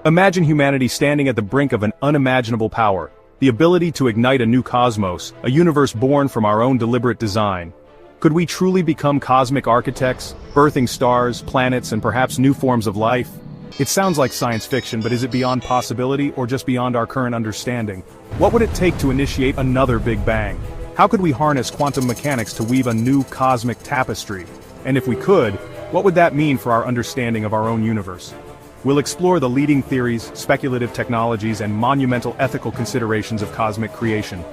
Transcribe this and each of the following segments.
Imagine humanity standing at the brink of an unimaginable power, the ability to ignite a new cosmos, a universe born from our own deliberate design. Could we truly become cosmic architects, birthing stars, planets, and perhaps new forms of life? It sounds like science fiction, but is it beyond possibility or just beyond our current understanding? What would it take to initiate another Big Bang? How could we harness quantum mechanics to weave a new cosmic tapestry? And if we could, what would that mean for our understanding of our own universe? We'll explore the leading theories, speculative technologies, and monumental ethical considerations of cosmic creation.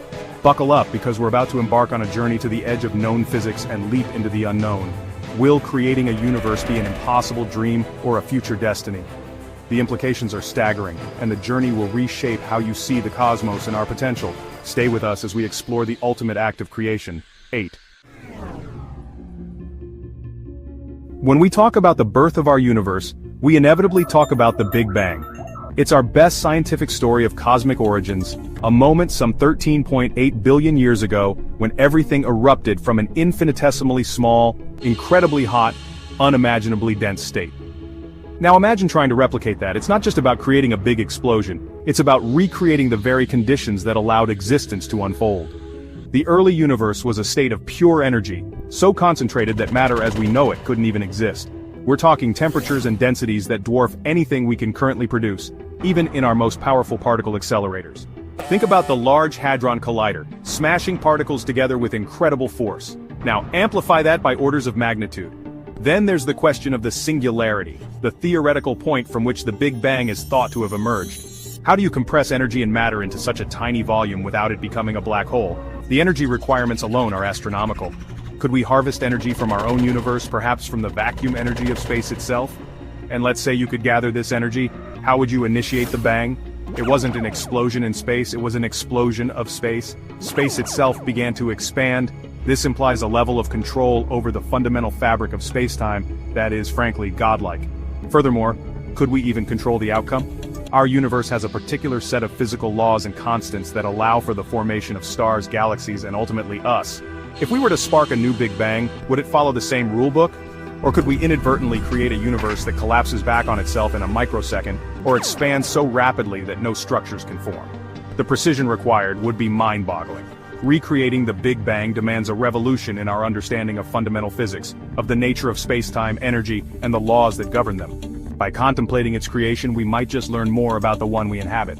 Buckle up, because we're about to embark on a journey to the edge of known physics and leap into the unknown. Will creating a universe be an impossible dream or a future destiny? The implications are staggering, and the journey will reshape how you see the cosmos and our potential. Stay with us as we explore the ultimate act of creation. 8. When we talk about the birth of our universe, we inevitably talk about the Big Bang. It's our best scientific story of cosmic origins, a moment some 13.8 billion years ago when everything erupted from an infinitesimally small, incredibly hot, unimaginably dense state. Now imagine trying to replicate that. It's not just about creating a big explosion, it's about recreating the very conditions that allowed existence to unfold. The early universe was a state of pure energy, so concentrated that matter as we know it couldn't even exist. We're talking temperatures and densities that dwarf anything we can currently produce, even in our most powerful particle accelerators. Think about the Large Hadron Collider, smashing particles together with incredible force. Now amplify that by orders of magnitude. Then there's the question of the singularity, the theoretical point from which the Big Bang is thought to have emerged. How do you compress energy and matter into such a tiny volume without it becoming a black hole? The energy requirements alone are astronomical. Could we harvest energy from our own universe, perhaps from the vacuum energy of space itself? And let's say you could gather this energy, how would you initiate the bang? It wasn't an explosion in space, it was an explosion of space. Space itself began to expand. This implies a level of control over the fundamental fabric of space-time that is, frankly, godlike. Furthermore, could we even control the outcome? Our universe has a particular set of physical laws and constants that allow for the formation of stars, galaxies, and ultimately us. If we were to spark a new Big Bang, would it follow the same rulebook? Or could we inadvertently create a universe that collapses back on itself in a microsecond, or expands so rapidly that no structures can form? The precision required would be mind-boggling. Recreating the Big Bang demands a revolution in our understanding of fundamental physics, of the nature of space-time, energy, and the laws that govern them. By contemplating its creation, we might just learn more about the one we inhabit.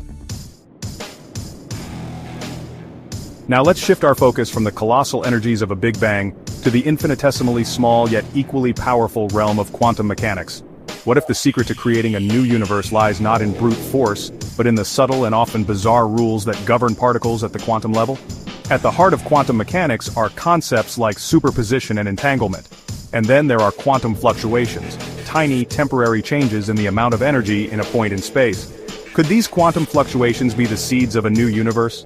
Now let's shift our focus from the colossal energies of a Big Bang to the infinitesimally small yet equally powerful realm of quantum mechanics. What if the secret to creating a new universe lies not in brute force, but in the subtle and often bizarre rules that govern particles at the quantum level? At the heart of quantum mechanics are concepts like superposition and entanglement. And then there are quantum fluctuations, tiny temporary changes in the amount of energy in a point in space. Could these quantum fluctuations be the seeds of a new universe?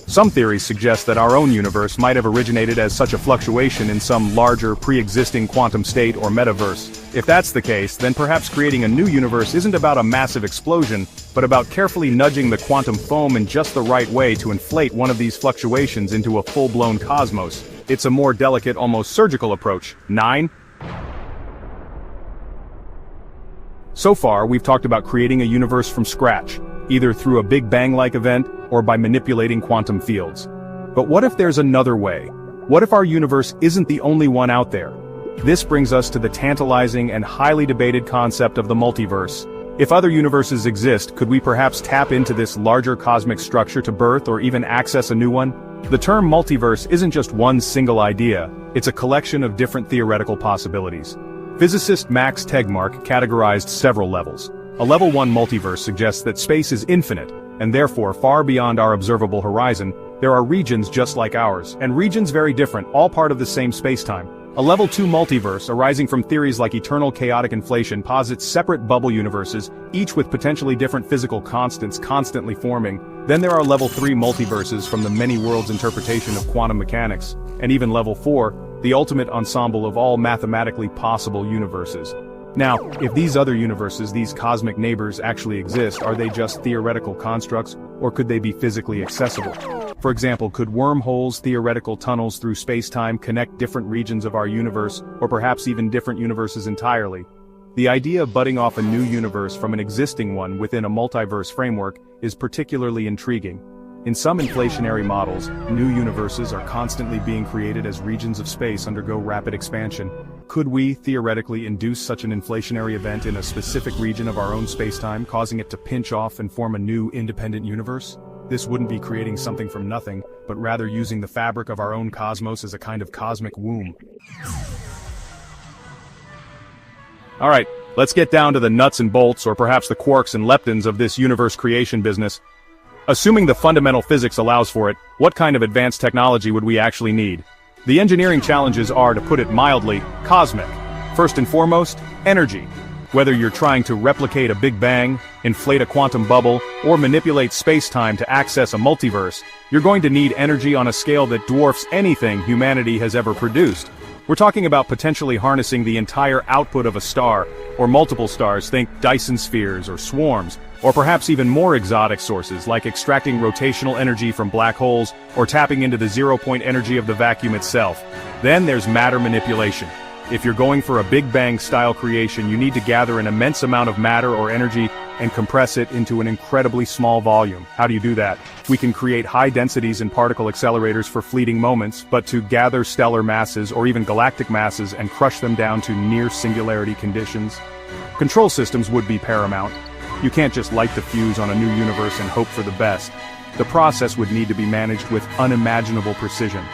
Some theories suggest that our own universe might have originated as such a fluctuation in some larger, pre-existing quantum state or metaverse. If that's the case, then perhaps creating a new universe isn't about a massive explosion, but about carefully nudging the quantum foam in just the right way to inflate one of these fluctuations into a full-blown cosmos. It's a more delicate, almost surgical approach. 9. So far, we've talked about creating a universe from scratch, either through a Big Bang-like event or by manipulating quantum fields. But what if there's another way? What if our universe isn't the only one out there? This brings us to the tantalizing and highly debated concept of the multiverse. If other universes exist, could we perhaps tap into this larger cosmic structure to birth or even access a new one? The term multiverse isn't just one single idea, it's a collection of different theoretical possibilities. Physicist Max Tegmark categorized several levels. A level 1 multiverse suggests that space is infinite, and therefore far beyond our observable horizon. There are regions just like ours, and regions very different, all part of the same spacetime. A level 2 multiverse, arising from theories like eternal chaotic inflation, posits separate bubble universes, each with potentially different physical constants constantly forming. Then there are level 3 multiverses from the many worlds interpretation of quantum mechanics, and even level 4, the ultimate ensemble of all mathematically possible universes. Now, if these other universes, these cosmic neighbors, actually exist, are they just theoretical constructs, or could they be physically accessible? For example, could wormholes, theoretical tunnels through space-time connect different regions of our universe, or perhaps even different universes entirely? The idea of budding off a new universe from an existing one within a multiverse framework is particularly intriguing. In some inflationary models, new universes are constantly being created as regions of space undergo rapid expansion. Could we, theoretically, induce such an inflationary event in a specific region of our own spacetime, causing it to pinch off and form a new, independent universe? This wouldn't be creating something from nothing, but rather using the fabric of our own cosmos as a kind of cosmic womb. Alright, let's get down to the nuts and bolts, or perhaps the quarks and leptons of this universe creation business. Assuming the fundamental physics allows for it, what kind of advanced technology would we actually need? The engineering challenges are, to put it mildly, cosmic. First and foremost, energy. Whether you're trying to replicate a Big Bang, inflate a quantum bubble, or manipulate space-time to access a multiverse, you're going to need energy on a scale that dwarfs anything humanity has ever produced. We're talking about potentially harnessing the entire output of a star, or multiple stars, think Dyson spheres or swarms, or perhaps even more exotic sources like extracting rotational energy from black holes or tapping into the zero-point energy of the vacuum itself. Then there's matter manipulation. If you're going for a Big Bang-style creation, you need to gather an immense amount of matter or energy and compress it into an incredibly small volume. How do you do that? We can create high densities and particle accelerators for fleeting moments, but to gather stellar masses or even galactic masses and crush them down to near singularity conditions, control systems would be paramount. You can't just light the fuse on a new universe and hope for the best. The process would need to be managed with unimaginable precision.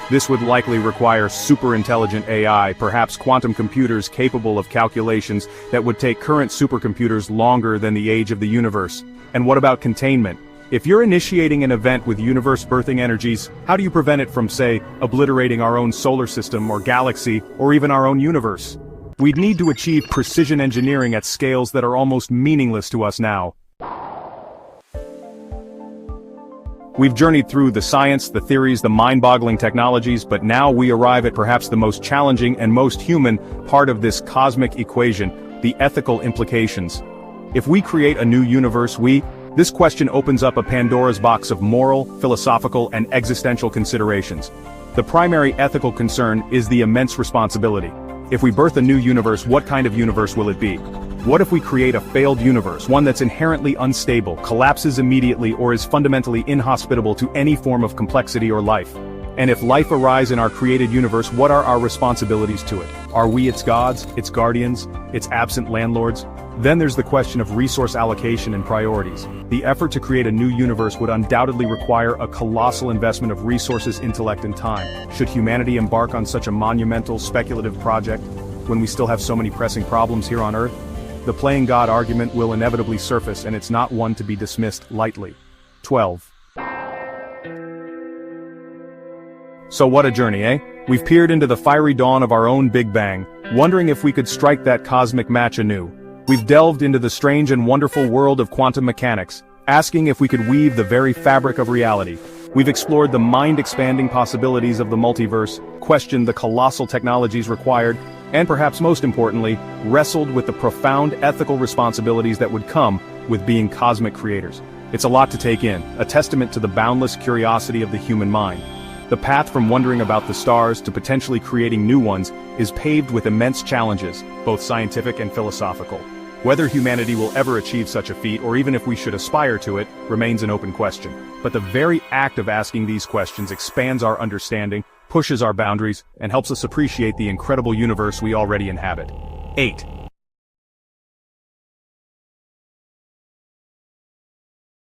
This would likely require super-intelligent AI, perhaps quantum computers capable of calculations that would take current supercomputers longer than the age of the universe. And what about containment? If you're initiating an event with universe-birthing energies, how do you prevent it from, say, obliterating our own solar system or galaxy, or even our own universe? We'd need to achieve precision engineering at scales that are almost meaningless to us now. We've journeyed through the science, the theories, the mind-boggling technologies, but now we arrive at perhaps the most challenging and most human part of this cosmic equation, the ethical implications. If we create a new universe, this question opens up a Pandora's box of moral, philosophical, and existential considerations. The primary ethical concern is the immense responsibility. If we birth a new universe, what kind of universe will it be? What if we create a failed universe, one that's inherently unstable, collapses immediately, or is fundamentally inhospitable to any form of complexity or life? And if life arises in our created universe, what are our responsibilities to it? Are we its gods, its guardians, its absent landlords? Then there's the question of resource allocation and priorities. The effort to create a new universe would undoubtedly require a colossal investment of resources, intellect, and time. Should humanity embark on such a monumental, speculative project, when we still have so many pressing problems here on Earth? The playing God argument will inevitably surface, and it's not one to be dismissed lightly. 12. So what a journey, eh? We've peered into the fiery dawn of our own Big Bang, wondering if we could strike that cosmic match anew. We've delved into the strange and wonderful world of quantum mechanics, asking if we could weave the very fabric of reality. We've explored the mind-expanding possibilities of the multiverse, questioned the colossal technologies required, and perhaps most importantly, wrestled with the profound ethical responsibilities that would come with being cosmic creators. It's a lot to take in, a testament to the boundless curiosity of the human mind. The path from wondering about the stars to potentially creating new ones is paved with immense challenges, both scientific and philosophical. Whether humanity will ever achieve such a feat, or even if we should aspire to it, remains an open question. But the very act of asking these questions expands our understanding, pushes our boundaries, and helps us appreciate the incredible universe we already inhabit. 8.